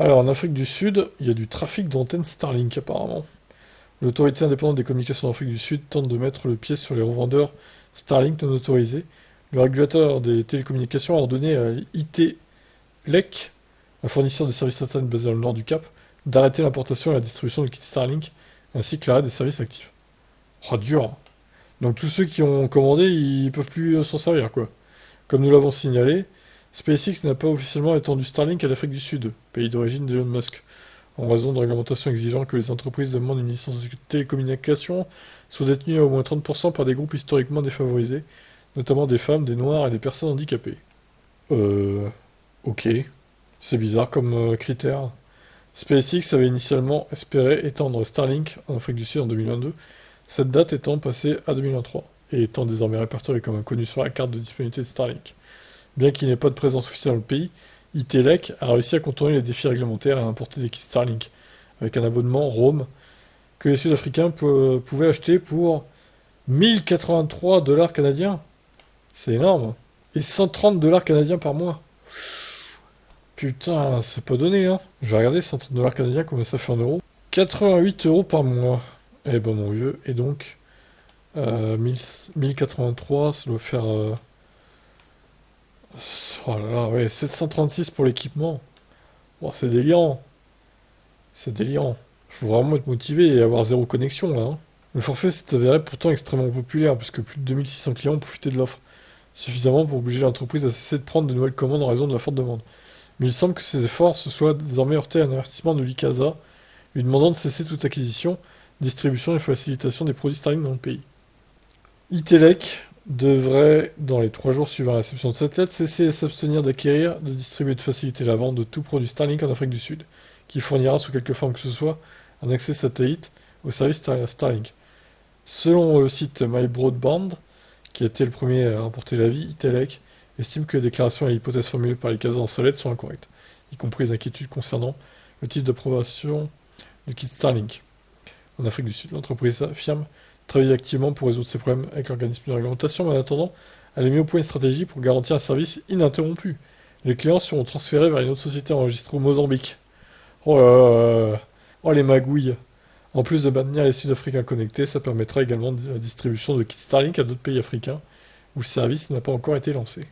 Alors, en Afrique du Sud, il y a du trafic d'antennes Starlink, apparemment. L'autorité indépendante des communications d'Afrique du Sud tente de mettre le pied sur les revendeurs Starlink non autorisés. Le régulateur des télécommunications a ordonné à ITLEC, un fournisseur de services Internet basé dans le nord du Cap, d'arrêter l'importation et la distribution de kits Starlink, ainsi que l'arrêt des services actifs. Oh, dur. Donc tous ceux qui ont commandé, ils peuvent plus s'en servir, quoi. Comme nous l'avons signalé, SpaceX n'a pas officiellement étendu Starlink à l'Afrique du Sud, pays d'origine d'Elon Musk, en raison de réglementations exigeant que les entreprises demandent une licence de télécommunication soit détenues à au moins 30% par des groupes historiquement défavorisés, notamment des femmes, des noirs et des personnes handicapées. Euh... Ok. C'est bizarre comme critère. SpaceX avait initialement espéré étendre Starlink en Afrique du Sud en 2022, cette date étant passée à 2023, et étant désormais répertoriée comme inconnu sur la carte de disponibilité de Starlink. Bien qu'il n'ait pas de présence officielle dans le pays, ITELEC a réussi à contourner les défis réglementaires et à importer des kits Starlink, avec un abonnement Roam que les Sud-Africains pouvaient acheter pour 1083 dollars canadiens. C'est énorme. Et 130 dollars canadiens par mois. Putain, c'est pas donné, hein. Je vais regarder 130 dollars canadiens, combien ça fait en euros. 88 euros par mois. Eh ben mon vieux, et donc 1083, ça doit faire... oh là là, ouais, 736 pour l'équipement. Bon, c'est délirant. C'est délirant. Faut vraiment être motivé et avoir zéro connexion là, hein. Le forfait s'est avéré pourtant extrêmement populaire, puisque plus de 2600 clients ont profité de l'offre. Suffisamment pour obliger l'entreprise à cesser de prendre de nouvelles commandes en raison de la forte demande. Mais il semble que ces efforts se soient désormais heurtés à un avertissement de l'ICASA, lui demandant de cesser toute acquisition, distribution et facilitation des produits Starlink dans le pays. ITELEC devrait, dans les 3 jours suivant la réception de cette lettre, cesser et s'abstenir d'acquérir, de distribuer et de faciliter la vente de tout produit Starlink en Afrique du Sud, qui fournira sous quelque forme que ce soit un accès satellite au service Starlink. Selon le site MyBroadband, qui a été le premier à rapporter l'avis, ITELEC estime que les déclarations et hypothèses formulées par les casas en sa lettre sont incorrectes, y compris les inquiétudes concernant le type d'approbation du kit Starlink. En Afrique du Sud, l'entreprise affirme travailler activement pour résoudre ces problèmes avec l'organisme de réglementation, mais en attendant, elle a mis au point une stratégie pour garantir un service ininterrompu. Les clients seront transférés vers une autre société enregistrée au Mozambique. Oh là là là. Oh les magouilles. En plus de maintenir les Sud-Africains connectés, ça permettra également la distribution de kits Starlink à d'autres pays africains où le service n'a pas encore été lancé.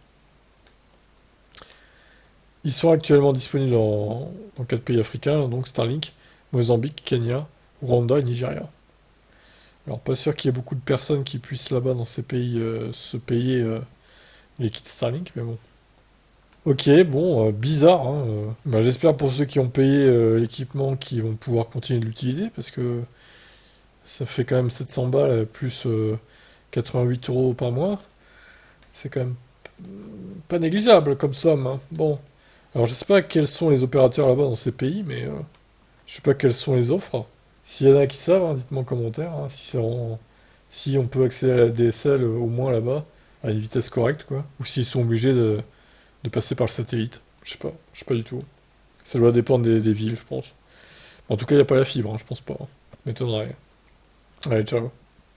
Ils sont actuellement disponibles dans 4 pays africains, donc Starlink, Mozambique, Kenya, Rwanda et Nigeria. Alors pas sûr qu'il y ait beaucoup de personnes qui puissent là-bas dans ces pays se payer les kits Starlink, mais bon. Ok, bon, bizarre, hein. Bah, j'espère pour ceux qui ont payé l'équipement qu'ils vont pouvoir continuer de l'utiliser, parce que ça fait quand même 700 balles plus 88 euros par mois. C'est quand même pas négligeable comme somme, hein. Bon. Alors je sais pas quels sont les opérateurs là-bas dans ces pays, mais je sais pas quelles sont les offres. S'il y en a qui savent, hein, dites-moi en commentaire, hein, si on peut accéder à la DSL au moins là-bas, à une vitesse correcte, quoi. Ou s'ils sont obligés de passer par le satellite. Je sais pas du tout. Ça doit dépendre des villes, je pense. En tout cas, il n'y a pas la fibre, hein, je pense pas, hein. M'étonnerait. Allez, ciao.